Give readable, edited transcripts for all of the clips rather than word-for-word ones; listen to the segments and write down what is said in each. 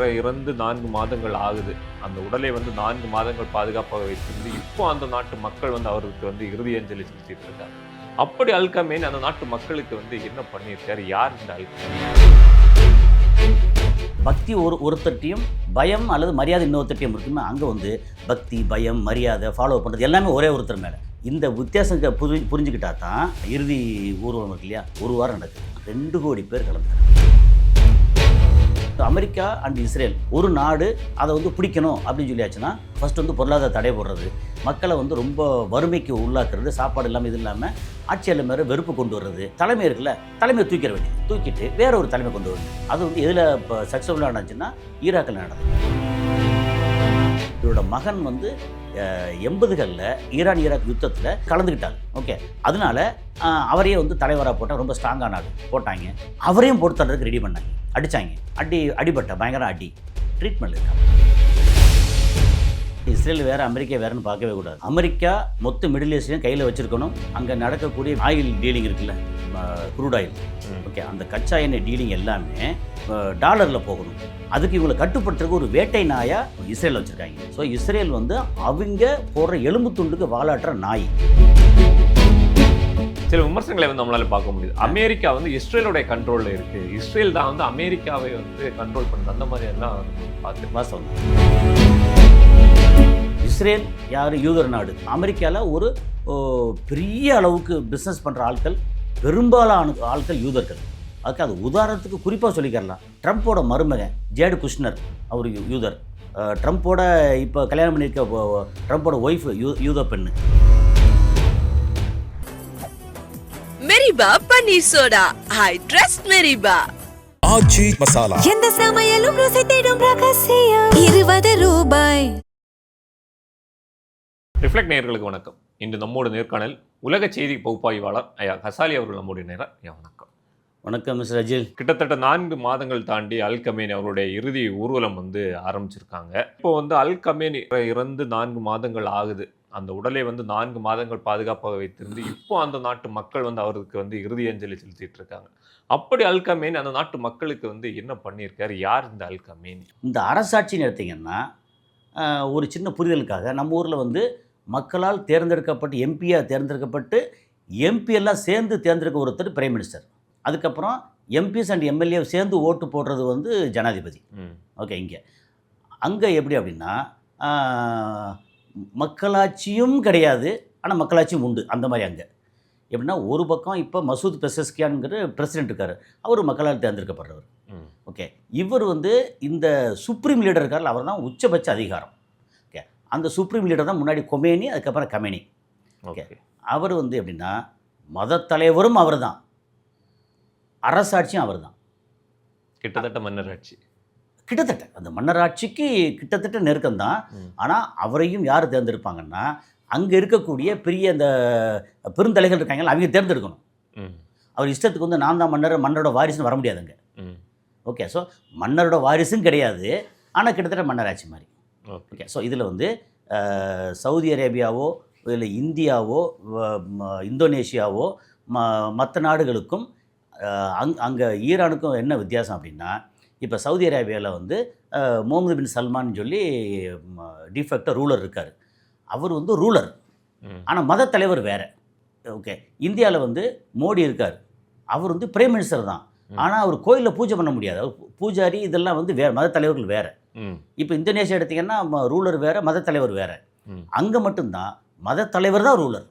இறந்து 4 மாதங்கள் ஆகுது. அந்த உடலை 4 மாதங்கள் பாதுகாப்பாக வைத்திருந்து, இப்போ அந்த நாட்டு மக்கள் அவருக்கு இறுதி அஞ்சலி செலுத்திட்டு இருக்காங்க. அப்படி அல் கமேனி அந்த நாட்டு மக்களுக்கு என்ன பண்ணியிருக்காரு? யார் இந்த அல் கமேனி? பக்தி ஒருத்தட்டையும் பயம் அல்லது மரியாதை இன்னொருத்தட்டையும் இருக்குமே. அங்கே பக்தி, பயம், மரியாதை ஃபாலோ பண்ணுறது எல்லாமே ஒரே ஒருத்தர் மேலே. இந்த வித்தியாசத்தை புரிஞ்சுக்கிட்டா தான் இறுதி ஊர்வலம் இருக்கு இல்லையா, ஒரு வாரம் நடக்குது. 2 கோடி பேர் கலந்துக்கிறாங்க. அமெரிக்கா அண்ட் இஸ்ரேல் ஒரு நாடு அதை பிடிக்கணும் அப்படின்னு சொல்லியாச்சுன்னா ஃபர்ஸ்ட் பொருளாதார தடை போடுறது, மக்களை ரொம்ப வறுமைக்கு உள்ளாக்குறது, சாப்பாடு இல்லாமல் இது இல்லாமல் ஆட்சியாளர் மேலே வெறுப்பு கொண்டு வர்றது, தலைமை இருக்குல்ல, தலைமையை தூக்கிட வேண்டியது, தூக்கிட்டு வேற ஒரு தலைமை கொண்டு வரணும். அது எதில் இப்போ சக்ஸஸ்ஃபுல்லாக நடந்துச்சுன்னா ஈராக்கில் நடந்தது. இவரோட மகன் 80களில் ஈராக் யுத்தத்தில் கலந்துக்கிட்டாங்க. ஓகே, அதனால அவரையே தலைவராக போட்டால் ரொம்ப ஸ்ட்ராங்கான ஆள் போட்டாங்க. அவரையும் போட்டு தரதுக்கு ரெடி பண்ணாங்க. அடித்தாங்க, அடிபட்ட பயங்கர அடி, ட்ரீட்மெண்ட் இருக்காங்க. இஸ்ரேல் வேறு, அமெரிக்கா வேறுன்னு பார்க்கவே கூடாது. அமெரிக்கா மொத்த மிடில் ஈஸ்டையும் கையில் வச்சுருக்கணும். அங்கே நடக்கக்கூடிய ஆயில் டீலிங் இருக்குல்ல, குரூட் ஆயில், ஓகே, அந்த கச்சா எண்ணெய் டீலிங் எல்லாமே டாலரில் போகணும். அதுக்கு இவங்களை கட்டுப்படுத்துறதுக்கு ஒரு வேட்டை நாயாக இஸ்ரேல் வச்சுருக்காங்க. ஸோ இஸ்ரேல் அவங்க போடுற எலும்பு துண்டுக்கு வாலாட்டுற நாய். சில விமர்சனங்களை நம்மளால பார்க்க முடியுது. அமெரிக்கா இஸ்ரேலோட கண்ட்ரோலில் இருக்கு, இஸ்ரேல் தான் அமெரிக்காவை கண்ட்ரோல் பண்ணுது, அந்த மாதிரி எல்லாம் பார்த்து வாசம். இஸ்ரேல் யார்? யூதர் நாடு. அமெரிக்காவில் ஒரு பெரிய அளவுக்கு பிஸ்னஸ் பண்ணுற ஆட்கள், பெரும்பாலான ஆட்கள் யூதர்கள். அதுக்கு அது உதாரணத்துக்கு குறிப்பாக சொல்லிக்கிறலாம். ட்ரம்ப்போட மருமகன் ஜேடு குஷ்னர், அவர் யூதர். ட்ரம்ப்போட இப்போ கல்யாணம் பண்ணியிருக்க ட்ரம்ப்போட ஒய்ஃபு யூத பெண்ணு. மெரிபா பன்னீர் சோடா, ஐ ட்ரஸ்ட் மெரிபா. ஆச்சி மசாலா, எந்த சமையலும் ருசி தேடும் ரகசியம். 20 ரூபாய். ரிஃப்ளெக்ட் நேயர்களுக்கு வணக்கம். இன்று நம்மோட நேர்காணல் உலக செய்தி பகுப்பாய்வாளர் ஐயா கசாலி அவர்கள் நம்முடைய நேரம். ஐயா வணக்கம். வணக்கம் மிஸ்டர் அஜில். கிட்டத்தட்ட 4 மாதங்கள் தாண்டி அல் கமேனி அவருடைய இறுதி ஊர்வலம் ஆரம்பிச்சிருக்காங்க. இப்போ அல் கமேனி இறந்து 4 மாதங்கள் ஆகுது. அந்த உடலை 4 மாதங்கள் பாதுகாப்பாக வைத்திருந்து, இப்போ அந்த நாட்டு மக்கள் அவருக்கு இறுதி அஞ்சலி செலுத்திட்டு இருக்காங்க. அப்படி அல் கமேனி அந்த நாட்டு மக்களுக்கு என்ன பண்ணியிருக்காரு? யார் இந்த அல் கமேனி? இந்த அரசாட்சின்னு எடுத்திங்கன்னா, ஒரு சின்ன புரிதலுக்காக நம்ம ஊரில் மக்களால் தேர்ந்தெடுக்கப்பட்டு எம்பியாக தேர்ந்தெடுக்கப்பட்டு எம்பி எல்லாம் சேர்ந்து தேர்ந்தெடுக்க ஒருத்தர் பிரைம் மினிஸ்டர். அதுக்கப்புறம் எம்பிஸ் அண்ட் எம்எல்ஏ சேர்ந்து ஓட்டு போடுறது ஜனாதிபதி. ஓகே, அங்கே எப்படி அப்படின்னா மக்களாட்சியும் கிடையாது, ஆனால் மக்களாட்சியும் உண்டு. அந்த மாதிரி அங்கே எப்படின்னா, ஒரு பக்கம் இப்போ மசூத் பெசஸ்கியான்ங்கிற பிரசிடென்ட் இருக்கார், அவர் மக்களால் தேர்ந்தெடுக்கப்படுறவர். ஓகே, இவர் இந்த சுப்ரீம் லீடர் இருக்கார், அவர் தான் உச்சபட்ச அதிகாரம். ஓகே, அந்த சுப்ரீம் லீடர் தான் முன்னாடி கொமேனி, அதுக்கப்புறம் கமேனி. ஓகே, அவர் எப்படின்னா மத தலைவரும் அவர் தான், அரசாட்சியும் அவர் தான். கிட்டத்தட்ட மன்னராட்சி, கிட்டத்தட்ட அந்த மன்னராட்சிக்கு கிட்டத்தட்ட நெருக்கம்தான். ஆனால் அவரையும் யார் தேர்ந்தெடுப்பாங்கன்னா, அங்கே இருக்கக்கூடிய பெரிய அந்த பெருந்தலைகள் இருக்காங்களா, அவங்க தேர்ந்தெடுக்கணும். அவர் இஷ்டத்துக்கு நான் தான் மன்னர், மன்னரோட வாரிசுன்னு வர முடியாதுங்க. ஓகே, ஸோ மன்னரோட வாரிசும் கிடையாது, ஆனால் கிட்டத்தட்ட மன்னராட்சி மாதிரி. ஓகே, ஸோ இதில் சவுதி அரேபியாவோ இல்லை இந்தியாவோ இந்தோனேஷியாவோ மற்ற நாடுகளுக்கும் அங்கே ஈரானுக்கும் என்ன வித்தியாசம் அப்படின்னா, இப்போ சவுதி அரேபியாவில் முகமது பின் சல்மான் சொல்லி டிஃபெக்டாக ரூலர் இருக்கார். அவர் ரூலர், ஆனால் மத தலைவர் வேறு. ஓகே, இந்தியாவில் மோடி இருக்கார், அவர் பிரைம் மினிஸ்டர் தான், ஆனால் அவர் கோயிலில் பூஜை பண்ண முடியாது, அவர் பூஜாரி, இதெல்லாம் வேறு, மத தலைவர்கள் வேறு. இப்போ இந்தோனேஷியா எடுத்திங்கன்னா ரூலர் வேறு, மத தலைவர் வேறு. அங்கே மட்டும்தான் மத தலைவர் தான் ரூலர்.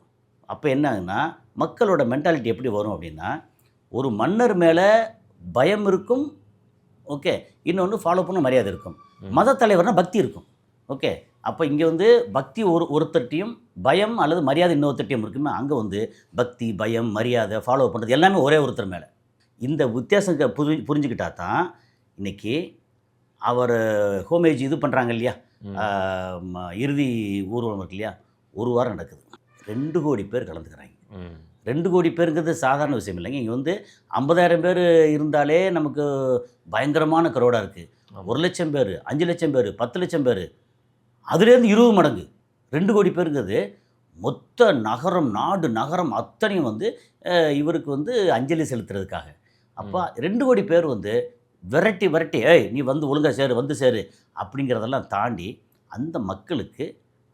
அப்போ என்ன ஆகுன்னா, மக்களோட மென்டாலிட்டி எப்படி வரும் அப்படின்னா, ஒரு மன்னர் மேலே பயம் இருக்கும், ஓகே, இன்னொன்று ஃபாலோ பண்ண மரியாதை இருக்கும். மத தலைவர்னால் பக்தி இருக்கும். ஓகே, அப்போ இங்கே பக்தி ஒருத்தட்டையும் பயம் அல்லது மரியாதை இன்னொருத்தட்டையும் இருக்குமே. அங்கே பக்தி, பயம், மரியாதை ஃபாலோ பண்ணுறது எல்லாமே ஒரே ஒருத்தர் மேலே. இந்த வித்தியாசத்தை புரிஞ்சுக்கிட்டா தான் இன்றைக்கி அவர் ஹோமேஜ் இது பண்ணுறாங்க இல்லையா, இறுதி ஊர்வலம் இருக்கு இல்லையா, ஒரு வாரம் நடக்குது. 2 கோடி பேர் கலந்துக்கிறாங்க. 2 கோடி பேருங்கிறது சாதாரண விஷயம் இல்லைங்க. இங்கே 50,000 பேர் இருந்தாலே நமக்கு பயங்கரமான க்ரௌடாக இருக்குது. 1 லட்சம் பேர், 5 லட்சம் பேர், 10 லட்சம் பேர், அதுலேருந்து 20 மடங்கு. 2 கோடி பேருங்கிறது மொத்த நகரம், நாடு நகரம் அத்தனையும் இவருக்கு அஞ்சலி செலுத்துறதுக்காக. அப்போ 2 கோடி பேர் விரட்டி விரட்டி ஏய் நீ வந்து ஒழுங்கா சேரு வந்து சேரு அப்படிங்கிறதெல்லாம் தாண்டி அந்த மக்களுக்கு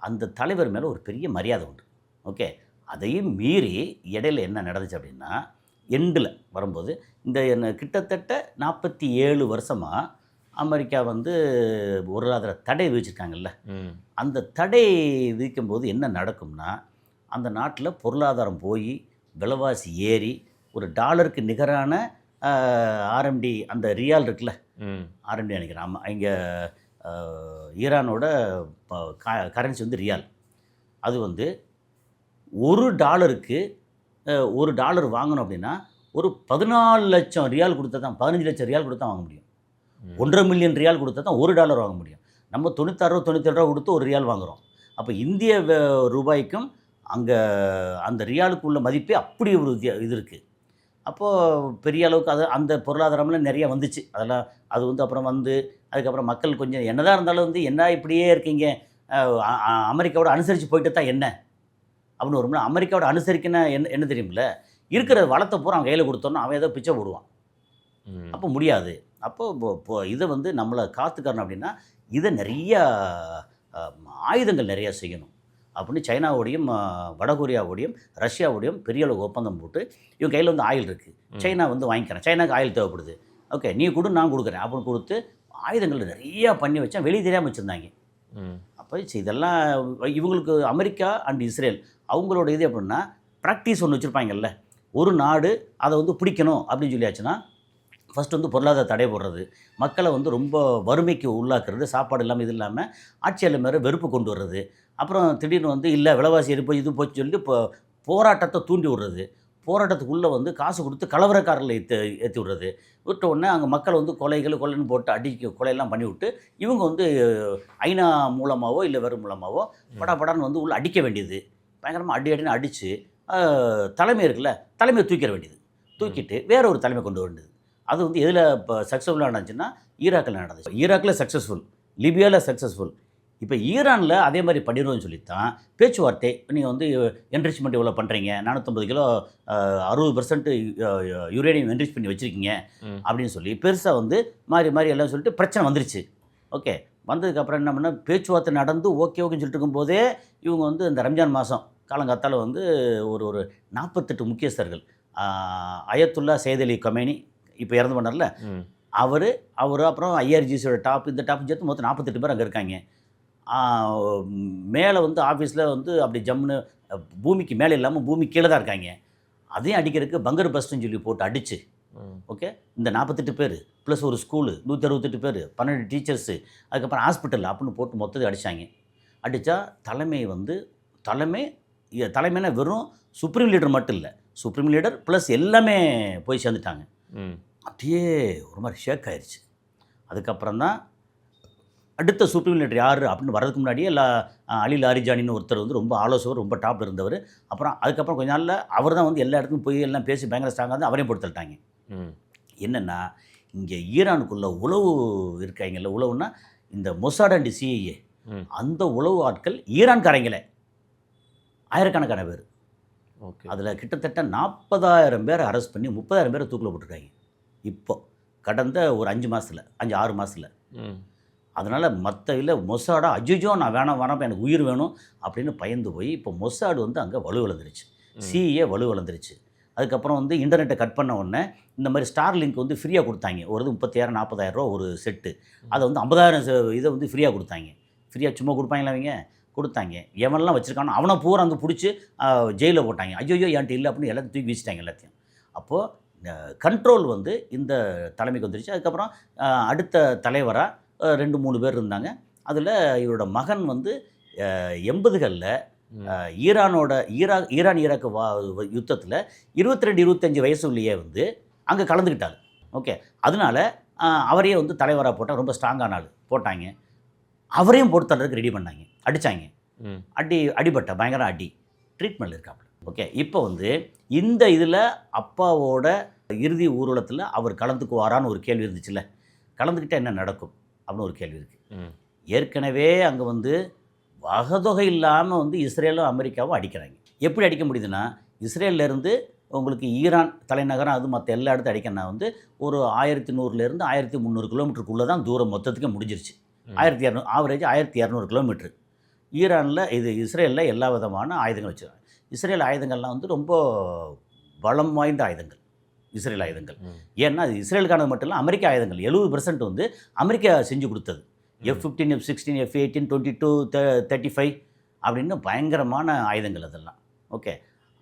அந்த தலைவர் மேலே ஒரு பெரிய மரியாதை உண்டு. ஓகே, அதையும் மீறி இடையில என்ன நடந்துச்சு அப்படின்னா, எண்டில் வரும்போது இந்த கிட்டத்தட்ட 47 வருஷமாக அமெரிக்கா வந்து பொருளாதார தடை விதிச்சிருக்காங்கல்ல, அந்த தடை விதிக்கும்போது என்ன நடக்கும்னா, அந்த நாட்டில் பொருளாதாரம் போய் விலைவாசி ஏறி ஒரு டாலருக்கு நிகரான ஆர்எம்டி அந்த ரியால் இருக்குல்ல, ஆர்எம்டி நினைக்கிறேன், ஆமாம், இங்கே ஈரானோட கரன்சி வந்து ரியால். அது வந்து $1 வாங்கணும் அப்படின்னா ஒரு 14 லட்சம் ரியால் கொடுத்தா தான், 15 லட்சம் ரியால் கொடுத்தா வாங்க முடியும். 1.5 மில்லியன் ரியால் கொடுத்தா தான் $1 வாங்க முடியும். நம்ம 96-97 கொடுத்து ஒரு ரியால் வாங்குகிறோம். அப்போ இந்திய ரூபாய்க்கும் அங்கே அந்த ரியாலுக்கு உள்ள மதிப்பே அப்படி ஒரு இது இருக்குது. அப்போது பெரிய அளவுக்கு அது அந்த பொருளாதாரம்லாம் நிறையா வந்துச்சு. அதெல்லாம் அது வந்து அப்புறம் வந்து அதுக்கப்புறம் மக்கள் கொஞ்சம் என்னதான் இருந்தாலும் வந்து என்ன இப்படியே இருக்கீங்க, அமெரிக்காவோட அனுசரித்து போயிட்டு தான் என்ன அப்படின்னு வரும்ல. அமெரிக்காவோட அனுசரிக்கன்னா என்ன தெரியுமில்ல, இருக்கிற வளத்தை பூரா அவன் கையில் கொடுத்தோன்னா அவன் ஏதோ பிச்சை போடுவான். அப்போ முடியாது. அப்போ இதை வந்து நம்மளை காத்துக்கறணும் அப்படின்னா இதை நிறையா ஆயுதங்கள் நிறையா செய்யணும் அப்படின்னு சைனாவோடையும் வடகொரியாவோடையும் ரஷ்யாவோடையும் பெரிய அளவு ஒப்பந்தம் போட்டு இவன் கையில் வந்து ஆயில் இருக்குது, சைனா வந்து வாங்கிக்கிறேன், சைனாவுக்கு ஆயில் தேவைப்படுது, ஓகே நீ கொடு நான் கொடுக்குறேன் அப்படின்னு கொடுத்து ஆயுதங்கள் நிறையா பண்ணி வச்சா வெளியே தெரியாமல் வச்சுருந்தாங்க. அப்போ இதெல்லாம் இவங்களுக்கு அமெரிக்கா அண்ட் இஸ்ரேல் அவங்களோட இது எப்படின்னா ப்ராக்டிஸ் ஒன்று வச்சுருப்பாங்கல்ல, ஒரு நாடு அதை வந்து பிடிக்கணும் அப்படின்னு சொல்லியாச்சுன்னா ஃபஸ்ட்டு வந்து பொருளாதார தடை போடுறது, மக்களை வந்து ரொம்ப வறுமைக்கு உள்ளாக்குறது, சாப்பாடு இல்லாமல் இது இல்லாமல் ஆட்சியாளர் மேலே வெறுப்பு கொண்டு வர்றது, அப்புறம் திடீர்னு வந்து இல்லை விலைவாசி எரிப்போ இது போச்சு சொல்லிட்டு இப்போ போராட்டத்தை தூண்டி விடுறது, போராட்டத்துக்குள்ளே வந்து காசு கொடுத்து கலவரக்காரர்களை ஏற்றி விடுறது, விட்ட உடனே அங்கே மக்கள் வந்து கொலைன்னு போட்டு கொலையெல்லாம் பண்ணி விட்டு இவங்க வந்து ஐநா மூலமாகவோ இல்லை வெறும் மூலமாகவோ படான்னு வந்து உள்ளே அடிக்க வேண்டியது, பயங்கரமாக அடின்னு அடித்து தலைமை இருக்குல்ல, தலைமையை தூக்கிட வேண்டியது, தூக்கிட்டு வேற ஒரு தலைமை கொண்டு வர வேண்டியது. அது வந்து எதில் இப்போ சக்ஸஸ்ஃபுல்லாக நடந்துச்சுன்னா ஈராக்கில் நடந்துச்சு. ஈராக்கில் சக்ஸஸ்ஃபுல், லிபியாவில் சக்ஸஸ்ஃபுல். இப்போ ஈரானில் அதே மாதிரி பண்ணிடுவோம்னு சொல்லித்தான் பேச்சுவார்த்தை. நீங்கள் வந்து என்ரிச்மெண்ட் இவ்வளோ பண்ணுறீங்க, 450 கிலோ 60% யுரேனியம் என்ரிச் பண்ணி வச்சுருக்கீங்க அப்படின்னு சொல்லி பெருசாக வந்து மாறி எல்லாம் சொல்லிட்டு பிரச்சனை வந்துருச்சு. ஓகே, வந்ததுக்கப்புறம் என்ன பண்ணால் பேச்சுவார்த்தை நடந்து ஓகேன்னு சொல்லிட்டு இருக்கும்போதே இவங்க வந்து இந்த ரம்ஜான் மாதம் காலங்காத்தால் வந்து ஒரு 48 முக்கியஸ்தர்கள், அயத்துல்லா சையத் அலி கமேனி இப்போ இறந்து பண்ணார்ல, அவர் அப்புறம் ஐஆர்ஜிசியோட இந்த டாப் சேர்த்து மொத்தம் 48 பேர் அங்கே இருக்காங்க. மேலே வந்து ஆஃபீஸில் வந்து அப்படி ஜம்முன்னு பூமிக்கு மேலே இல்லாமல் பூமி கீழே தான் இருக்காங்க. அதையும் அடிக்கிறதுக்கு பங்கர் பஸ்ட்டுன்னு சொல்லி போட்டு அடித்து, ஓகே இந்த 48 பேர் ப்ளஸ் ஒரு ஸ்கூலு 168 பேர், 12 டீச்சர்ஸு, அதுக்கப்புறம் ஹாஸ்பிட்டல் அப்படின்னு போட்டு மொத்தத்தை அடித்தாங்க. அடித்தா தலைமைனா வெறும் சுப்ரீம் லீடர் மட்டும் இல்லை, சுப்ரீம் லீடர் ப்ளஸ் எல்லாமே போய் சேர்ந்துட்டாங்க. அப்படியே ஒரு மாதிரி ஷேக் ஆயிடுச்சு. அதுக்கப்புறம் தான் அடுத்த சுப்ரீம் லீடர் யார் அப்படின்னு வர்றதுக்கு முன்னாடியே அலி லாரிஜானின்னு ஒருத்தர் வந்து ரொம்ப ஆலோசகர், ரொம்ப டாப்பில் இருந்தவர். அதுக்கப்புறம் கொஞ்ச நாளில் அவர் தான் வந்து எல்லா இடத்துக்கும் போய் எல்லாம் பேசி பயங்கர ஸ்ட்ராங்காக வந்து அவரையும் பொறுத்தல்ட்டாங்க. என்னென்னா இங்கே ஈரானுக்குள்ள உளவு இருக்காங்கல்ல, உளவுன்னா இந்த மொசாட் அண்ட் சிஐஏ, அந்த உளவு ஆட்கள் ஈரான்காரங்களே ஆயிரக்கணக்கான பேர். அதில் கிட்டத்தட்ட 40,000 பேரை அரெஸ்ட் பண்ணி 30,000 பேரை தூக்கில் போட்டிருக்காங்க இப்போ கடந்த ஒரு 5-6 மாதத்தில். அதனால் மற்ற இல்லை மொசாடா அஜிஜோ நான் வேணாம் எனக்கு உயிர் வேணும் அப்படின்னு பயந்து போய் இப்போ மொசாடு வந்து அங்கே வலுவிழந்துருச்சு, சிஏ வலுவிழந்துருச்சு. அதுக்கப்புறம் வந்து இன்டர்நெட்டை கட் பண்ண உடனே இந்த மாதிரி ஸ்டார் லிங்க் வந்து ஃப்ரீயாக கொடுத்தாங்க. ஒரு 30,000-40,000 ரூபா ஒரு செட்டு, அதை வந்து 50,000 இதை வந்து ஃப்ரீயாக கொடுத்தாங்க. ஃப்ரீயாக சும்மா கொடுப்பாங்களா அவங்க, கொடுத்தாங்க. எவனெல்லாம் வச்சுருக்கானோ அவனை பூரா வந்து பிடிச்சி ஜெயிலில் போட்டாங்க. ஐயோ என்கிட்ட இல்லை அப்படின்னு எல்லாத்தையும் தூக்கி வீசிட்டாங்க எல்லாத்தையும். அப்போது கண்ட்ரோல் வந்து இந்த தலைமைக்கு வந்துருச்சு. அதுக்கப்புறம் அடுத்த தலைவராக 2-3 பேர் இருந்தாங்க. அதில் இவரோட மகன் வந்து 80களில் ஈரான் ஈராக் யுத்தத்தில் 22-25 வயசுலேயே வந்து அங்கே கலந்துக்கிட்டாங்க. ஓகே, அதனால அவரையே வந்து தலைவராக போட்டால் ரொம்ப ஸ்ட்ராங்கான ஆள் போட்டாங்க. அவரையும் போட்டு தள்ளுறதுக்கு ரெடி பண்ணாங்க, அடித்தாங்க. அடிபட்ட பயங்கர ட்ரீட்மெண்ட் இருக்காப்புல. ஓகே, இப்போ வந்து இந்த இதில் அப்பாவோட இறுதி ஊர்வலத்தில் அவர் கலந்துக்குவாரான்னு ஒரு கேள்வி இருந்துச்சுல்ல, கலந்துக்கிட்டால் என்ன நடக்கும் அப்படின்னு ஒரு கேள்வி இருக்குது. ஏற்கனவே அங்கே வந்து வகதொகை இல்லாமல் வந்து இஸ்ரேலும் அமெரிக்காவும் அடிக்கிறாங்க. எப்படி அடிக்க முடியுதுன்னா, இஸ்ரேல்லேருந்து உங்களுக்கு ஈரான் தலைநகரம் அது மற்ற எல்லா இடத்தையும் அடிக்கணும்னா வந்து ஒரு 1100லேருந்து 1300 கிலோமீட்டருக்குள்ளே தான் தூரம் மொத்தத்துக்கு முடிஞ்சிருச்சு. 1200 ஆவரேஜ் 1200 கிலோமீட்டர். ஈரானில் இஸ்ரேலில் எல்லா விதமான ஆயுதங்கள் வச்சுருக்காங்க. இஸ்ரேல் ஆயுதங்கள்லாம் வந்து ரொம்ப பலம் வாய்ந்த ஆயுதங்கள், இஸ்ரேல் ஆயுதங்கள். ஏன்னா அது இஸ்ரேலுக்கானது மட்டும் இல்லை, அமெரிக்க ஆயுதங்கள் 70% வந்து அமெரிக்கா செஞ்சு கொடுத்தது. F-15, F-16, F-18, 22, 35 அப்படின்னு பயங்கரமான ஆயுதங்கள் அதெல்லாம். ஓகே,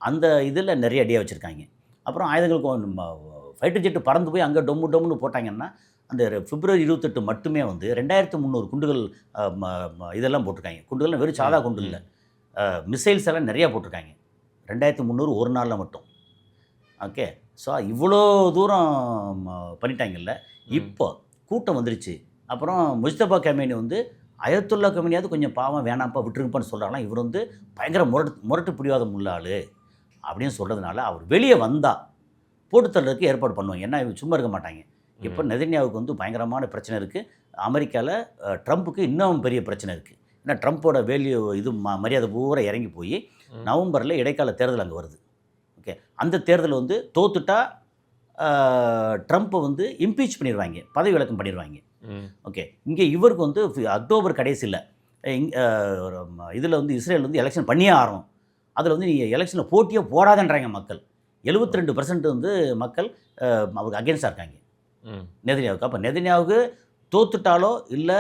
அந்த இதில் நிறைய அடியாக வச்சுருக்காங்க. அப்புறம் ஆயுதங்களுக்கு ஃபைட்டர் ஜெட்டு பறந்து போய் அங்கே டொம்முன்னு போட்டாங்கன்னா அந்த பிப்ரவரி 28 மட்டுமே வந்து 2300 குண்டுகள் இதெல்லாம் போட்டிருக்காங்க. குண்டுகள் வெறும் சாதா குண்டு இல்லை, மிசைல்ஸ் எல்லாம் நிறையா போட்டிருக்காங்க. 2300 ஒரு நாளில் மட்டும். ஓகே, ஸோ இவ்வளோ தூரம் பண்ணிட்டாங்கல்ல. இப்போ கூட்டம் வந்துருச்சு. அப்புறம் முஜ்தபா கமேனி வந்து அயத்துல்லா கமேனியாவது கொஞ்சம் பாவம் வேணாம்ப்பா விட்டுருங்கப்பான்னு சொல்கிறாங்கன்னா, இவர் வந்து பயங்கர முரட்டு பிடிவாதம் உள்ள ஆள் அப்படின்னு சொல்கிறதுனால அவர் வெளியே வந்தால் போட்டு தள்ளுறதுக்கு ஏற்பாடு பண்ணுவாங்க. ஏன்னா இவங்க சும்மா இருக்க மாட்டாங்க. இப்போ நெதன்யாவுக்கு வந்து பயங்கரமான பிரச்சனை இருக்குது. அமெரிக்காவில் ட்ரம்ப்புக்கு இன்னும் பெரிய பிரச்சனை இருக்குது. ஏன்னா ட்ரம்ப்போட வேல்யூ இது மரியாதை பூரா இறங்கி போய் நவம்பரில் இடைக்கால தேர்தல் அங்கே வருது. ஓகே, அந்த தேர்தல் வந்து தோத்துட்டா ட்ரம்ப்பை வந்து இம்பீச் பண்ணிடுவாங்க, பதவி விலக்கம் பண்ணிடுவாங்க. ஓகே, இங்கே இவருக்கு வந்து அக்டோபர் கடைசியில் இதில் வந்து இஸ்ரேல் வந்து எலெக்ஷன் பண்ணியே ஆகும். அதில் வந்து நீங்கள் எலெக்ஷனில் போட்டியே போடாதன்றாங்க மக்கள். 72% வந்து மக்கள் அவருக்கு அகேன்ஸ்டாக இருக்காங்க நெதன்யாவுக்கு. அப்போ நெதன்யாவுக்கு தோத்துட்டாலோ இல்லை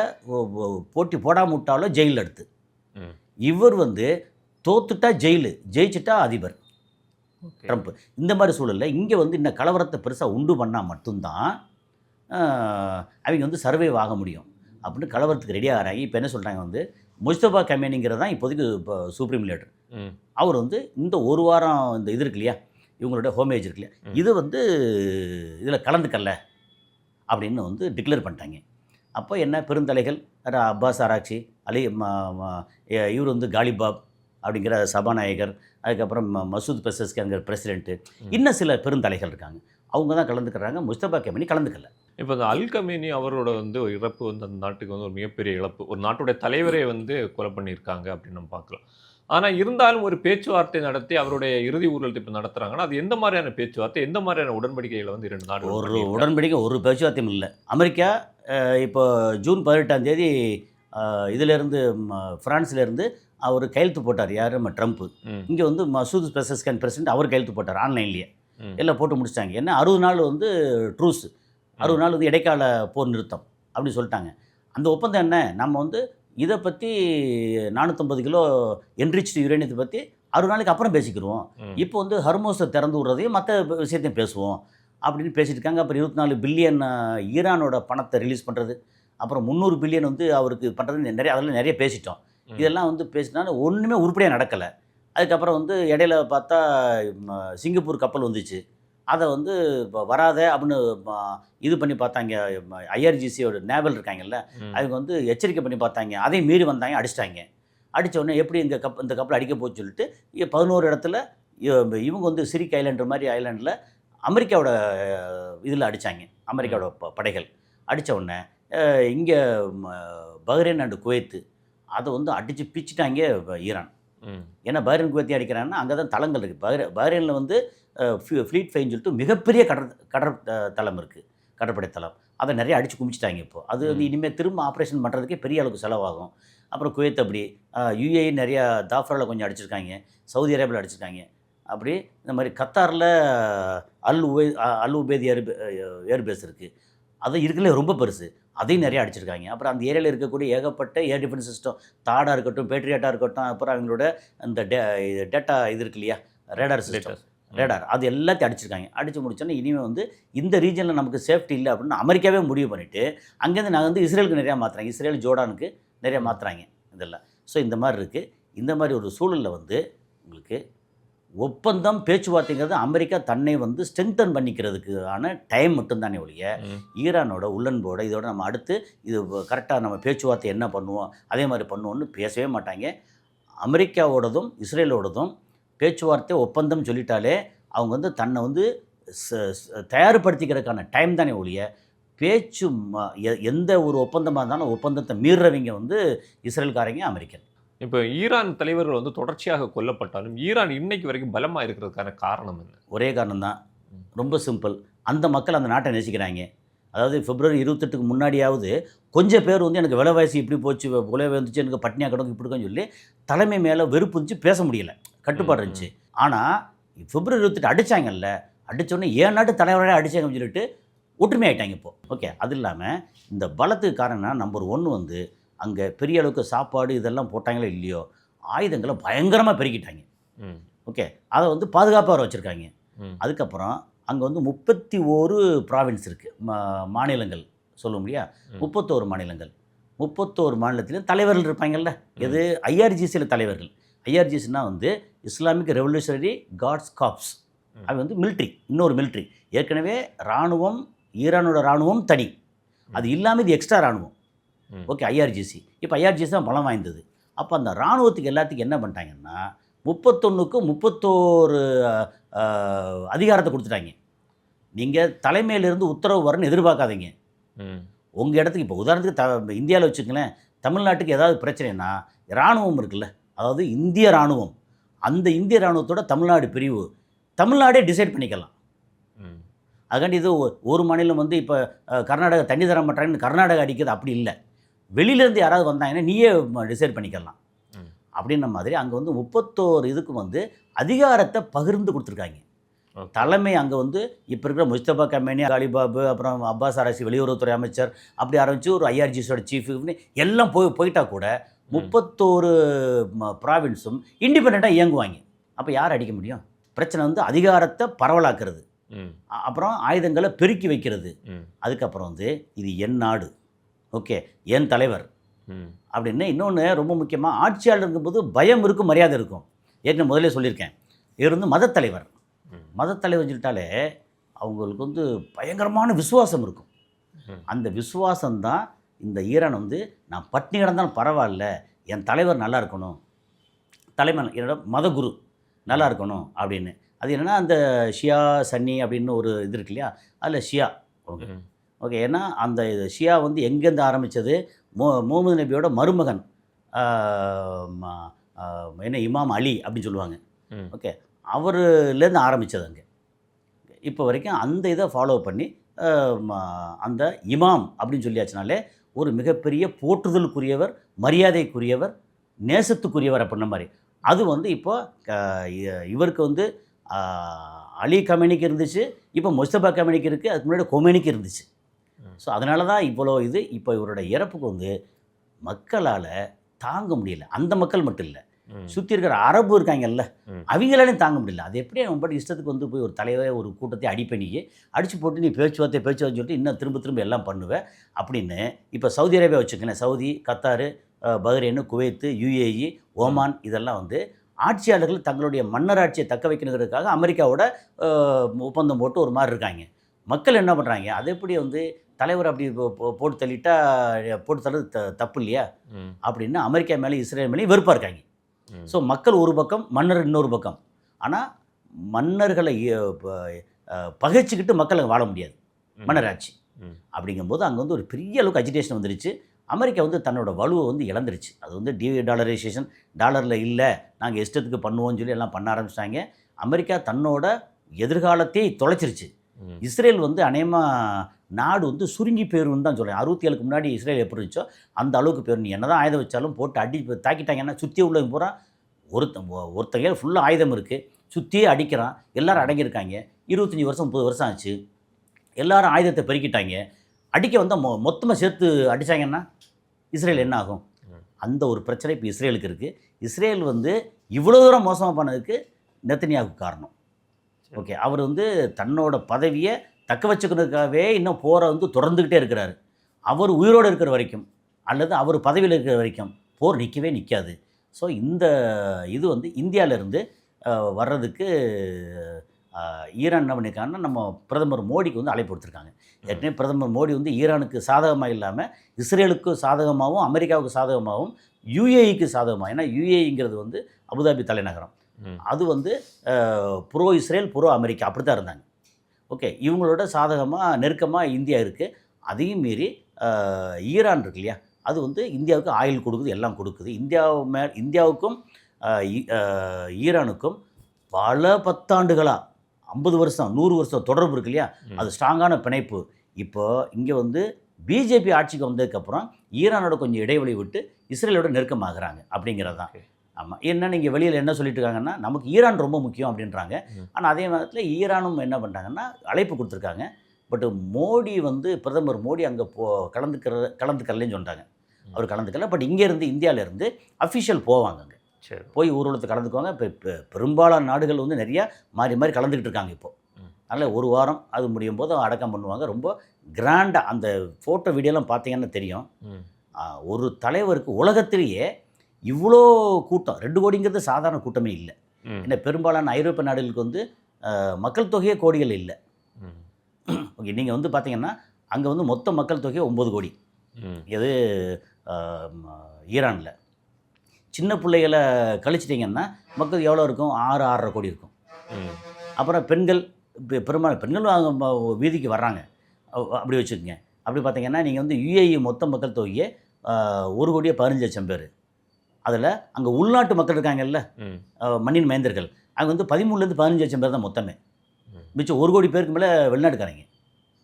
போட்டி போடாமல் விட்டாலோ ஜெயிலில் எடுத்து, இவர் வந்து தோத்துட்டா ஜெயிலு, ஜெயிச்சிட்டா அதிபர் ட்ரம்ப். இந்த மாதிரி சூழலில் இங்கே வந்து இந்த கலவரத்தை பெருசாக உண்டு பண்ணால் மட்டும்தான் அவங்க வந்து சர்வைவ் ஆக முடியும் அப்படின்னு கலவரத்துக்கு ரெடி ஆகிறாங்க. இப்போ என்ன சொல்கிறாங்க வந்து முஜ்தபா கமேனிங்கிறது தான் இப்போதைக்கு இப்போ சுப்ரீம் லீடர். அவர் வந்து இந்த ஒரு வாரம் இந்த இது இருக்கு இல்லையா, இவங்களோட ஹோமேஜ் இருக்கு இல்லையா, இது வந்து இதில் கலந்துக்கல அப்படின்னு வந்து டிக்ளேர் பண்ணிட்டாங்க. அப்போ என்ன பெருந்தலைகள் அப்பாஸ் ஆராக்சி, இவர் வந்து காலிபாப் அப்படிங்கிற சபாநாயகர், அதுக்கப்புறம் மசூத் பெசஸ்கங்கிற பிரசிடென்ட்டு, இன்னும் சில பெருந்தலைகள் இருக்காங்க, அவங்க தான் கலந்துக்கிறாங்க. முஸ்தபா கமேனி கலந்துக்கல. இப்போ இந்த அல் கமேனி அவரோட வந்து ஒரு இறப்பு வந்து அந்த நாட்டுக்கு வந்து ஒரு மிகப்பெரிய இழப்பு. ஒரு நாட்டுடைய தலைவரை வந்து கொலை பண்ணியிருக்காங்க அப்படின்னு நம்ம பார்க்கலாம். ஆனால் இருந்தாலும் ஒரு பேச்சுவார்த்தை நடத்தி அவருடைய இறுதி ஊர்வலத்தை இப்போ நடத்துகிறாங்கன்னா அது எந்த மாதிரியான பேச்சுவார்த்தை, எந்த மாதிரியான உடன்படிக்கைகளை வந்து 2 நாடுகள் ஒரு உடன்படிக்கை ஒரு பேச்சுவார்த்தையும் இல்லை. அமெரிக்கா இப்போ ஜூன் 18ஆம் தேதி இதிலேருந்து ஃப்ரான்ஸ்லேருந்து அவர் கையெழுத்து போட்டார். யார்? நம்ம ட்ரம்ப்பு. இங்கே வந்து மசூத் பெசஸ்கன் பிரசிடென்ட் அவர் கையெழுத்து போட்டார் ஆன்லைன்லேயே. எல்லாம் போட்டு முடிச்சிட்டாங்க. ஏன்னா 60 நாள் வந்து ட்ரூஸ், 60 நாள் வந்து இடைக்கால போர் நிறுத்தம் அப்படின்னு சொல்லிட்டாங்க. அந்த ஒப்பந்தம் என்ன, நம்ம வந்து இதை பற்றி 450 கிலோ என்ரிச்டு யுரேனியத்தை பற்றி 60 நாளைக்கு அப்புறம் பேசிக்கிடுவோம். இப்போ வந்து ஹர்மோஸை திறந்து விடுறதையும் மற்ற விஷயத்தையும் பேசுவோம் அப்படின்னு பேசிட்டு இருக்காங்க. அப்புறம் 24 பில்லியன் ஈரானோட பணத்தை ரிலீஸ் பண்ணுறது, அப்புறம் 300 பில்லியன் வந்து அவருக்கு பண்ணுறது, நிறைய அதெல்லாம் நிறைய பேசிட்டோம். இதெல்லாம் வந்து பேசினாலும் ஒன்றுமே உருப்படியாக நடக்கலை. அதுக்கப்புறம் வந்து இடையில பார்த்தா சிங்கப்பூர் கப்பல் வந்துச்சு, அதை வந்து வராத அப்படின்னு இது பண்ணி பார்த்தாங்க. ஐஆர்ஜிசியோட நேவல் இருக்காங்கல்ல, அவங்க வந்து எச்சரிக்கை பண்ணி பார்த்தாங்க, அதையும் மீறி வந்தாங்க, அடிச்சிட்டாங்க. அடித்த உடனே எப்படி இந்த கப்பல் அடிக்க போச்சு சொல்லிட்டு 11 இடத்துல இவங்க வந்து சிரிக் ஐலாண்டு மாதிரி ஐலாண்டில் அமெரிக்காவோட இதில் அடித்தாங்க. அமெரிக்காவோட படைகள் அடித்த உடனே இங்கே பஹ்ரைன் அண்டு குவைத்து அதை வந்து அடித்து பிச்சுட்டாங்க ஈரான். ஏன்னா பஹ்ரைன் குவைத்தி அடிக்கிறாங்கன்னா அங்கே தான் தளங்கள் இருக்குது. பஹ்ரைனில் வந்து ஃப்ளீட் ஃபைன்னு சொல்லிட்டு மிகப்பெரிய கடற்படை இருக்குது, கடற்படை தளம். அதை நிறைய அடித்து குமிச்சிட்டாங்க. இப்போது அது வந்து இனிமேல் திரும்ப ஆப்ரேஷன் பண்ணுறதுக்கே பெரிய அளவுக்கு செலவாகும். அப்புறம் குவைத் அப்படி, யூஏஇ நிறையா தாஃப்ராவில் கொஞ்சம் அடிச்சிருக்காங்க, சவுதி அரேபியாவில் அடிச்சிருக்காங்க. அப்படி இந்த மாதிரி கத்தாரில் அல் உபேத் ஏர்பேஸ் இருக்குது, அது இருக்குல்ல ரொம்ப பெருசு, அதையும் நிறையா அடிச்சிருக்காங்க. அப்புறம் அந்த ஏரியாவில் இருக்கக்கூடிய ஏகப்பட்ட ஏர் டிஃபென்ஸ் சிஸ்டம், தாடாக இருக்கட்டும், பேட்ரியாட்டாக இருக்கட்டும், அப்புறம் அவங்களோட அந்த டேட்டா இது இருக்கு இல்லையா, ரேடார் சிஸ்டம், ரேடார், அது எல்லாத்தையும் அடிச்சிருக்காங்க. அடித்து முடிச்சோன்னா இனிமேல் வந்து இந்த ரீஜனில் நமக்கு சேஃப்டி இல்லை அப்படின்னு அமெரிக்காவே முடிவு பண்ணிவிட்டு அங்கேருந்து நாங்கள் வந்து இஸ்ரேலுக்கு நிறையா மாற்றுறாங்க, இஸ்ரேல் ஜோர்டானுக்கு நிறையா மாற்றுறாங்க இதெல்லாம். ஸோ இந்த மாதிரி இருக்குது. இந்த மாதிரி ஒரு சூழலில் வந்து உங்களுக்கு ஒப்பந்தம் பேச்சுவார்த்தைங்கிறது அமெரிக்கா தன்னை வந்து ஸ்ட்ரென்தன் பண்ணிக்கிறதுக்கான டைம் மட்டும்தானே ஒழிய ஈரானோட உள்ளன்போட இதோட நம்ம அடுத்து இது கரெக்டாக நம்ம பேச்சுவார்த்தை என்ன பண்ணுவோம் அதே மாதிரி பண்ணுவோம்னு பேசவே மாட்டாங்க. அமெரிக்காவோடதும் இஸ்ரேலோடதும் பேச்சுவார்த்தை ஒப்பந்தம் சொல்லிட்டாலே அவங்க வந்து தன்னை வந்து தயார்படுத்திக்கிறதுக்கான டைம் தானே ஒழிய எந்த ஒரு ஒப்பந்தமாக இருந்தாலும் ஒப்பந்தத்தை மீறுறவங்க வந்து இஸ்ரேல்காரங்க, அமெரிக்கன். இப்போ ஈரான் தலைவர்கள் வந்து தொடர்ச்சியாக கொல்லப்பட்டாலும் ஈரான் இன்னைக்கு வரைக்கும் பலமாக இருக்கிறதுக்கான காரணம் என்ன? ஒரே காரணம் தான், ரொம்ப சிம்பிள். அந்த மக்கள் அந்த நாட்டை நேசிக்கிறாங்க. அதாவது பிப்ரவரி 28க்கு முன்னாடியாவது கொஞ்சம் பேர் வந்து எனக்கு விலைவாசி இப்படி போச்சு, விலை வந்துச்சு, எனக்கு பட்னியாக கிடக்கு இப்படி இருக்குன்னு சொல்லி தலைமை மேலே வெறுப்பு இருந்துச்சு, பேச முடியல, கட்டுப்பாடு இருந்துச்சு. ஆனால் பிப்ரவரி 28 அடித்தாங்கல்ல, அடித்தோடனே ஏன் நாட்டு தலைவராக அடித்தாங்கன்னு சொல்லிட்டு ஒற்றுமையாயிட்டாங்க இப்போ. ஓகே, அது இல்லாமல் இந்த பலத்துக்கு காரணம் நம்பர் 1 வந்து அங்கே பெரிய அளவுக்கு சாப்பாடு இதெல்லாம் போட்டாங்களோ இல்லையோ, ஆயுதங்களை பயங்கரமாக பெருக்கிட்டாங்க. ஓகே, அதை வந்து பாதுகாப்பாக வர வச்சுருக்காங்க. அதுக்கப்புறம் அங்கே வந்து 31 ப்ராவின்ஸ் இருக்குது, மாநிலங்கள் சொல்ல முடியா, 31 மாநிலங்கள். 31 மாநிலத்திலும் தலைவர்கள் இருப்பாங்கல்ல. எது? ஐஆர்ஜிசியில் தலைவர்கள். ஐஆர்ஜிசினா வந்து இஸ்லாமிக் ரெவல்யூஷனரி காட்ஸ் காப்ஸ். அது வந்து மிலிட்ரி, இன்னொரு மிலிட்ரி. ஏற்கனவே இராணுவம், ஈரானோட இராணுவம் தனி, அது இல்லாமல் இது எக்ஸ்ட்ரா இராணுவம். Okay, IRGC. இப்போ ஐஆர்ஜிசி தான் பலம் வாய்ந்தது. அப்போ அந்த இராணுவத்துக்கு எல்லாத்துக்கும் என்ன பண்ணிட்டாங்கன்னா 31க்கு 31 அதிகாரத்தை கொடுத்துட்டாங்க. நீங்கள் தலைமையிலிருந்து உத்தரவு வரணும்னு எதிர்பார்க்காதீங்க. உங்கள் இடத்துக்கு இப்போ உதாரணத்துக்கு இந்தியாவில் வச்சுக்கங்களேன், தமிழ்நாட்டுக்கு ஏதாவது பிரச்சனைனா இராணுவம் இருக்குல்ல, அதாவது இந்திய இராணுவம், அந்த இந்திய இராணுவத்தோட தமிழ்நாடு பிரிவு தமிழ்நாடே டிசைட் பண்ணிக்கலாம். அதுக்காண்டி இது ஒரு மாநிலம் வந்து இப்போ கர்நாடகா தண்ணி தர மாட்டாங்கன்னு கர்நாடகா அடிக்கிறது அப்படி இல்லை. வெளியிலேருந்து யாராவது வந்தாங்கன்னா நீயே டிசைட் பண்ணிக்கலாம் அப்படின்ற மாதிரி அங்கே வந்து 31 இதுக்கு வந்து அதிகாரத்தை பகிர்ந்து கொடுத்துருக்காங்க. தலைமை அங்கே வந்து இப்போ இருக்கிற முஸ்தபா கமேனி, அலிபாபு, அப்புறம் அப்பாஸ் அரசி வெளியுறவுத்துறை அமைச்சர், அப்படி ஆரம்பித்து ஒரு ஐஆர்ஜிஸோட சீஃப் எல்லாம் போயிட்டா கூட 31 ப்ராவின்ஸும் இண்டிபெண்ட்டாக இயங்குவாங்க. அப்போ யார் அடிக்க முடியும்? பிரச்சனை வந்து அதிகாரத்தை பரவலாக்குறது, அப்புறம் ஆயுதங்களை பெருக்கி வைக்கிறது. அதுக்கப்புறம் வந்து இது என் நாடு, ஓகே, என் தலைவர் அப்படின்னு. இன்னொன்று ரொம்ப முக்கியமாக, ஆட்சியாளர் இருக்கும்போது பயம் இருக்கும், மரியாதை இருக்கும். ஏற்கனவே முதலே சொல்லியிருக்கேன். இவர் வந்து மதத்தலைவர். மதத்தலைவர் சொல்லிட்டாலே அவங்களுக்கு வந்து பயங்கரமான விசுவாசம் இருக்கும். அந்த விசுவாசம்தான் இந்த ஈரான் வந்து நான் பட்னி கிடந்தாலும் பரவாயில்ல, என் தலைவர் நல்லா இருக்கணும், தலைமை என்னோட மதகுரு நல்லா இருக்கணும் அப்படின்னு. அது என்னென்னா அந்த ஷியா சன்னி அப்படின்னு ஒரு இது இருக்கு இல்லையா, அதில் ஷியா. ஓகே ஓகே, ஏன்னா அந்த ஷியா வந்து எங்கேருந்து ஆரம்பித்தது, முகமது நபியோட மருமகன் என்ன இமாம் அலி அப்படின்னு சொல்லுவாங்க. ஓகே, அவர்லேருந்து ஆரம்பித்தது அங்கே. இப்போ வரைக்கும் அந்த இதை ஃபாலோ பண்ணி அந்த இமாம் அப்படின்னு சொல்லியாச்சுனாலே ஒரு மிகப்பெரிய போற்றுதலுக்குரியவர், மரியாதைக்குரியவர், நேசத்துக்குரியவர் அப்படின்ன மாதிரி. அது வந்து இப்போ இவருக்கு வந்து அலி கமேனிக்கு இருந்துச்சு, இப்போ முஸ்தபா கமேனிக்கு இருக்குது, அதுக்கு முன்னாடி கொமேனிக்கு இருந்துச்சு. ஸோ அதனால தான் இவ்வளோ இது. இப்போ இவரோட இறப்புக்கு வந்து மக்களால் தாங்க முடியல. அந்த மக்கள் மட்டும் இல்லை, சுற்றி இருக்கிற அரபு இருக்காங்கல்ல, அவங்களாலையும் தாங்க முடியல. அது எப்படி அவன் பாட்டு இஷ்டத்துக்கு வந்து போய் ஒரு தலைவரை ஒரு கூட்டத்தை அடிப்பணியே அடித்து போட்டு நீ பேச்சுவார்த்தை சொல்லிட்டு இன்னும் திரும்ப எல்லாம் பண்ணுவேன் அப்படின்னு. இப்போ சவுதி அரேபியா வச்சுக்கங்களேன், Saudi, Qatar, Bahrain, Kuwait, UAE, Oman, இதெல்லாம் வந்து ஆட்சியாளர்கள் தங்களுடைய மன்னராட்சியை தக்க வைக்கணுங்கிறதுக்காக அமெரிக்காவோட ஒப்பந்தம் போட்டு ஒரு மாதிரி இருக்காங்க. மக்கள் என்ன பண்ணுறாங்க, அது எப்படி வந்து தலைவர் அப்படி போட்டு தள்ளிட்டா போட்டு தள்ளுறது தப்பு இல்லையா அப்படின்னு அமெரிக்கா மேலே இஸ்ரேல் மேலேயும் வெறுப்பாக இருக்காங்க. ஸோ மக்கள் ஒரு பக்கம், மன்னர் இன்னொரு பக்கம். ஆனால் மன்னர்களை பகைச்சிக்கிட்டு மக்கள் வாழ முடியாது, மன்னராட்சி அப்படிங்கும்போது அங்கே வந்து ஒரு பெரிய அளவுக்கு அஜிடேஷன் வந்துருச்சு. அமெரிக்கா வந்து தன்னோட வலுவை வந்து இழந்துருச்சு. அது வந்து டாலரைசேஷன், டாலரில் இல்லை, நாங்கள் இஷ்டத்துக்கு பண்ணுவோம்னு சொல்லி எல்லாம் பண்ண ஆரம்பிச்சிட்டாங்க. அமெரிக்கா தன்னோட எதிர்காலத்தை தொலைச்சிருச்சு. இஸ்ரேல் வந்து அநேகமாக நாடு வந்து சுருங்கி போயிருன்னு தான் சொல்கிறேன். 67க்கு முன்னாடி இஸ்ரேல் எப்படி இருந்துச்சோ அந்த அளவுக்கு போயிடும். நீ என்ன தான் ஆயுதம் வச்சாலும் போட்டு தாக்கிட்டாங்கன்னா சுற்றி உள்ள பூரா ஒருத்தகையில் ஃபுல்லாக ஆயுதம் இருக்குது, சுற்றியே அடிக்கிறான், எல்லோரும் அடங்கியிருக்காங்க. 25 வருஷம் 30 வருஷம் ஆச்சு, எல்லோரும் ஆயுதத்தை பெருக்கிட்டாங்க. அடிக்க வந்தால் மொத்தமாக சேர்த்து அடித்தாங்கன்னா இஸ்ரேல் என்ன ஆகும்? அந்த ஒரு பிரச்சனை இப்போ இஸ்ரேலுக்கு இருக்குது. இஸ்ரேல் வந்து இவ்வளோ தூரம் மோசமாக பண்ணதுக்கு நெத்தனியாவுக்கு காரணம். ஓகே, அவர் வந்து தன்னோட பதவியை தக்க வச்சுக்கிறதுக்காகவே இன்னும் போரை வந்து தொடர்ந்துக்கிட்டே இருக்கிறாரு. அவர் உயிரோடு இருக்கிற வரைக்கும் அல்லது அவர் பதவியில் இருக்கிற வரைக்கும் போர் நிற்காது. ஸோ இந்த இது வந்து இந்தியாவிலேருந்து வர்றதுக்கு ஈரான் என்ன பண்ணியிருக்காங்கன்னா, நம்ம பிரதமர் மோடிக்கு வந்து அழைப்பு கொடுத்துருக்காங்க. ஏற்கனவே பிரதமர் மோடி வந்து ஈரானுக்கு சாதகமாக இல்லாமல் இஸ்ரேலுக்கு சாதகமாகவும், அமெரிக்காவுக்கு சாதகமாகவும், யுஏஇக்கு சாதகமாக, ஏன்னா யுஏஇங்கிறது வந்து அபுதாபி தலைநகரம், அது வந்து ப்ரோ இஸ்ரேல் ப்ரோ அமெரிக்கா அப்படி தான் இருந்தாங்க. ஓகே, இவங்களோட சாதகமாக நெருக்கமாக இந்தியா இருக்குது. அதையும் மீறி ஈரான் இருக்கு இல்லையா, அது வந்து இந்தியாவுக்கு ஆயில் கொடுக்குது, எல்லாம் கொடுக்குது. இந்தியாவுக்கும் ஈரானுக்கும் பல பத்தாண்டுகளாக 50 வருஷம் 100 வருஷம் தொடர்பு இருக்கு இல்லையா, அது ஸ்ட்ராங்கான பிணைப்பு. இப்போ இங்கே வந்து பிஜேபி ஆட்சிக்கு வந்ததுக்கப்புறம் ஈரானோட கொஞ்சம் இடைவெளி விட்டு இஸ்ரேலோட நெருக்கமாகறாங்க அப்படிங்கிறது தான். ஆமாம், என்ன நீங்கள் வெளியில் என்ன சொல்லிட்டு இருக்காங்கன்னா, நமக்கு ஈரான் ரொம்ப முக்கியம் அப்படின்றாங்க. ஆனால் அதே நேரத்தில் ஈரானும் என்ன பண்ணுறாங்கன்னா அழைப்பு கொடுத்துருக்காங்க. பட் மோடி வந்து பிரதமர் மோடி அங்கே கலந்துக்கலன்னு சொல்லிட்டாங்க. அவர் கலந்துக்கல. பட் இங்கேருந்து இந்தியாவிலேருந்து அஃபிஷியல் போவாங்க, அங்கே போய் ஊர்வலத்தை கலந்துக்குவாங்க. இப்போ பெரும்பாலான நாடுகள் வந்து நிறையா மாறி மாறி கலந்துக்கிட்டு இருக்காங்க இப்போது. அதனால் ஒரு வாரம் அது முடியும் போது அடக்கம் பண்ணுவாங்க. ரொம்ப கிராண்டாக அந்த ஃபோட்டோ வீடியோலாம் பார்த்தீங்கன்னா தெரியும். ஒரு தலைவருக்கு உலகத்திலேயே இவ்வளோ கூட்டம் 2 கோடிங்கிறது சாதாரண கூட்டமே இல்லை. ஏன்னா பெரும்பாலான ஐரோப்பிய நாடுகளுக்கு வந்து மக்கள் தொகையே கோடிகள் இல்லை. ஓகே, நீங்கள் வந்து பார்த்தீங்கன்னா அங்கே வந்து மொத்த மக்கள் தொகை 9 கோடி. இது ஈரானில் சின்ன பிள்ளைகளை கழிச்சிட்டிங்கன்னா மக்கள் எவ்வளோ இருக்கும்? 6-6.5 கோடி இருக்கும். அப்புறம் பெண்கள் பெரும்பாலும் பெண்கள் அவங்க வீதிக்கு வர்றாங்க, அப்படி வச்சுக்கோங்க. அப்படி பார்த்தீங்கன்னா நீங்கள் வந்து யுஏஇ மொத்த மக்கள் தொகையே 1 கோடியே 15 லட்சம் பேர். அதில் அங்கே உள்நாட்டு மக்கள் இருக்காங்கல்ல, மண்ணின் மைந்தர்கள், அங்கே வந்து 13 to 15 லட்சம் பேர் தான் மொத்தமே. மிச்சம் 1 கோடி பேருக்கு மேலே வெளிநாட்டுக்காரங்க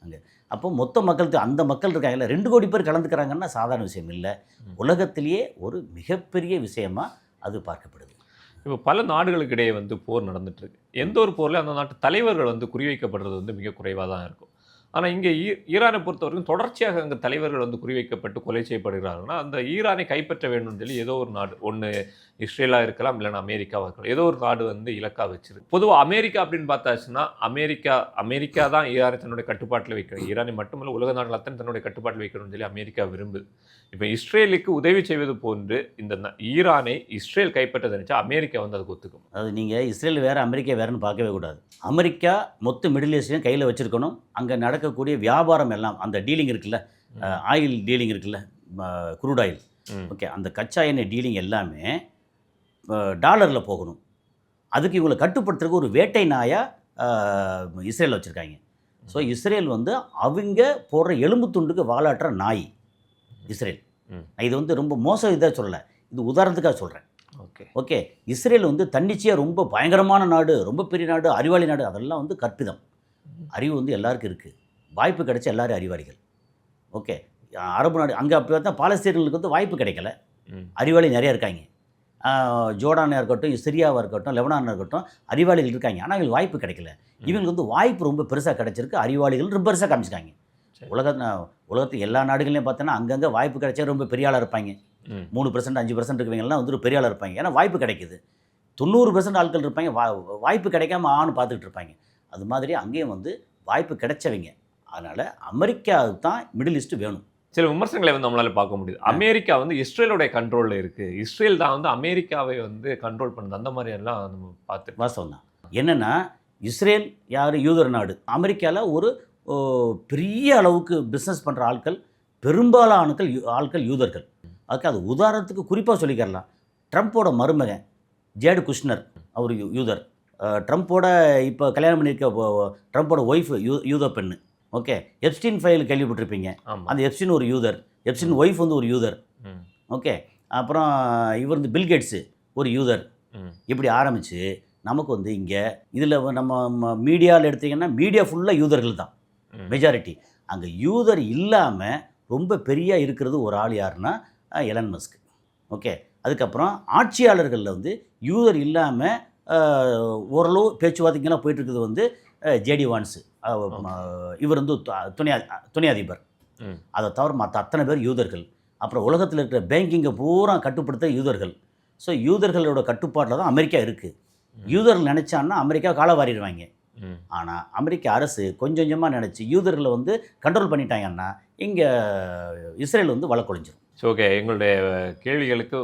அங்கே. அப்போ மொத்த மக்கள் அந்த மக்கள் இருக்காங்கல்ல, 2 கோடி பேர் கலந்துக்கிறாங்கன்னா சாதாரண விஷயம் இல்லை. உலகத்திலேயே ஒரு மிகப்பெரிய விஷயமாக அது பார்க்கப்படுது. இப்போ பல நாடுகளுக்கு இடையே வந்து போர் நடந்துட்டுருக்கு. எந்த ஒரு போரில் அந்த நாட்டு தலைவர்கள் வந்து குறிவைக்கப்படுறது வந்து மிக குறைவாக தான் இருக்கும். ஆனால் இங்கே ஈரானை பொறுத்தவரைக்கும் தொடர்ச்சியாக அங்கே தலைவர்கள் வந்து குறிவைக்கப்பட்டு கொலை செய்யப்படுகிறார்கள்னா, அந்த ஈரானை கைப்பற்ற வேண்டும்னு சொல்லி ஏதோ ஒரு நாடு, ஒன்று இஸ்ரேலாக இருக்கலாம், இல்லைன்னா அமெரிக்காவாக இருக்கலாம், ஏதோ ஒரு நாடு வந்து இலக்காக வச்சிருக்கு. பொதுவாக அமெரிக்கா அப்படின்னு பார்த்தாச்சுன்னா அமெரிக்கா தான் ஈரானை தன்னுடைய கட்டுப்பாட்டில் வைக்கணும். ஈரானை மட்டுமல்ல, உலக நாடுகள் அத்தனை தன்னுடைய கட்டுப்பாட்டில் வைக்கணும்னு சொல்லி அமெரிக்கா விரும்புது. இப்போ இஸ்ரேலுக்கு உதவி செய்வது போன்று இந்த ஈரானை இஸ்ரேல் கைப்பற்ற நினைச்சா அமெரிக்கா வந்து அதுக்கு ஒத்துக்கும். அது நீங்கள் இஸ்ரேல் வேறு அமெரிக்கா வேறுன்னு பார்க்கவே கூடாது. அமெரிக்கா மொத்த மிடில் ஈஸ்டையும் கையில் வச்சுருக்கணும். அங்கே நடக்கக்கூடிய வியாபாரம் எல்லாம், அந்த டீலிங் இருக்குல்ல, ஆயில் டீலிங் இருக்குல்ல, குரூட் ஆயில், ஓகே, அந்த கச்சா எண்ணெய் டீலிங் எல்லாமே டாலரில் போகணும். அதுக்கு இவங்களை கட்டுப்படுத்துறதுக்கு ஒரு வேட்டை நாயாக இஸ்ரேல் வச்சுருக்காங்க. ஸோ இஸ்ரேல் வந்து அவங்க போடுற எலும்பு துண்டுக்கு வாலாட்டுற நாய் இஸ்ரேல். இது வந்து ரொம்ப மோசம் இதாக சொல்லலை, இது உதாரணத்துக்காக சொல்கிறேன். ஓகே, இஸ்ரேல் வந்து தன்னிச்சையாக ரொம்ப பயங்கரமான நாடு, ரொம்ப பெரிய நாடு, அறிவாளி நாடு, அதெல்லாம் வந்து கற்பிதம். அறிவு வந்து எல்லாருக்கும் இருக்குது, வாய்ப்பு கிடைச்ச எல்லோரும் அறிவாளிகள். ஓகே, அரபு நாடு அங்கே அப்படி பார்த்தா பாலஸ்தீனர்களுக்கு வந்து வாய்ப்பு கிடைக்கல, அறிவாளி நிறையா இருக்காங்க. ஜோர்டானாக இருக்கட்டும், சிரியாவாக இருக்கட்டும், லெபனானாக இருக்கட்டும், அறிவாளிகள் இருக்காங்க. ஆனால் இவங்களுக்கு வாய்ப்பு கிடைக்கல. இவங்களுக்கு வந்து வாய்ப்பு ரொம்ப பெருசாக கிடைச்சிருக்கு, அறிவாளிகள் ரொம்ப பெருசாக காமிச்சிருக்காங்க. உலகத்து எல்லா நாடுகளையும் பார்த்தோன்னா அங்கங்கே வாய்ப்பு கிடைச்சா ரொம்ப பெரிய ஆளாக இருப்பாங்க. 3% 5% இருக்கிறவங்கலாம் வந்து பெரிய ஆளாக இருப்பாங்க. ஏன்னா வாய்ப்பு கிடைக்குது. 90% ஆட்கள் இருப்பாங்க வாய்ப்பு கிடைக்காம பார்த்துக்கிட்டு இருப்பாங்க. அது மாதிரி அங்கேயும் வந்து வாய்ப்பு கிடைச்சவங்க. அதனால் அமெரிக்காவுக்கு தான் மிடில் ஈஸ்ட் வேணும். சில விமர்சனங்களை வந்து நம்மளால் பார்க்க முடியுது. அமெரிக்கா வந்து இஸ்ரேலுடைய கண்ட்ரோலில் இருக்குது, இஸ்ரேல் தான் வந்து அமெரிக்காவை வந்து கண்ட்ரோல் பண்ணுது, அந்த மாதிரி எல்லாம் நம்ம பார்த்து வாஸ்தவம் தான். என்னென்னா இஸ்ரேல் யார்? யூதர் நாடு. அமெரிக்காவில் ஒரு பெரிய அளவுக்கு பிஸ்னஸ் பண்ணுற ஆட்கள், பெரும்பாலான ஆட்கள் யூதர்கள். அதுக்கு அது உதாரணத்துக்கு குறிப்பாக சொல்லிக்கிறலாம். ட்ரம்ப்போட மருமகன் ஜேடு குஷ்னர், அவர் யூதர். ட்ரம்ப்போட இப்போ கல்யாணம் பண்ணியிருக்க ட்ரம்ப்போட ஒய்ஃபு யூத பெண்ணு. ஓகே, எப்ஸ்டீன் ஃபைல் கேள்விப்பட்டிருப்பீங்க. அந்த எப்ஸ்டீன் ஒரு யூதர், எப்ஸ்டீன் ஒய்ஃப் வந்து ஒரு யூதர். ஓகே, அப்புறம் இவர் வந்து பில்கேட்ஸு ஒரு யூதர். இப்படி ஆரம்பித்து நமக்கு வந்து இங்கே இதில் நம்ம மீடியாவில் எடுத்திங்கன்னா மீடியா ஃபுல்லாக யூதர்கள் தான் மெஜாரிட்டி. அங்கே யூதர் இல்லாமல் ரொம்ப பெரிய இருக்கிறது ஒரு ஆள் யாருன்னா எலன் மஸ்க். ஓகே, அதுக்கப்புறம் ஆட்சியாளர்களில் வந்து யூதர் இல்லாமல் ஓரளவு பேச்சுவார்த்தைக்கெல்லாம் போயிட்டுருக்குது வந்து ஜேடி வான்ஸு. இவர் வந்து துணை அதிபர். அதை தவிர மற்ற அத்தனை பேர் யூதர்கள். அப்புறம் உலகத்தில் இருக்கிற பேங்கிங்கை பூரா கட்டுப்படுத்த யூதர்கள். ஸோ யூதர்களோட கட்டுப்பாட்டில் தான் அமெரிக்கா இருக்குது. யூதர்கள் நினச்சான்னா அமெரிக்கா காலவாரிடுவாங்க. ஆனால் அமெரிக்க அரசு கொஞ்சம் கொஞ்சமாக நினச்சி யூதர்களை வந்து கண்ட்ரோல் பண்ணிட்டாங்கன்னா இங்கே இஸ்ரேல் வந்து வழக்கொழிஞ்சிடும். ஸோ ஓகே, எங்களுடைய கேள்விகளுக்கு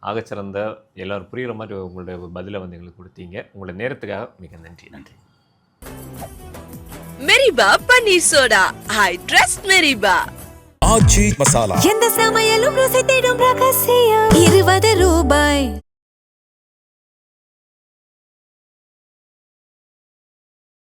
ஆகச்சிறந்த எல்லோரும் புரிகிற மாதிரி உங்களுடைய பதிலை வந்து எங்களுக்கு கொடுத்தீங்க. உங்களுடைய நேரத்துக்காக மிக நன்றி. நன்றி. மெரிபா பன்னீர் சோடா, ஐ ட்ரஸ்ட் மெரிபா. ஆச்சி மசாலா. எந்த சமையலும் ருசி தேடும் ரகசியம் 20 ரூபாய்.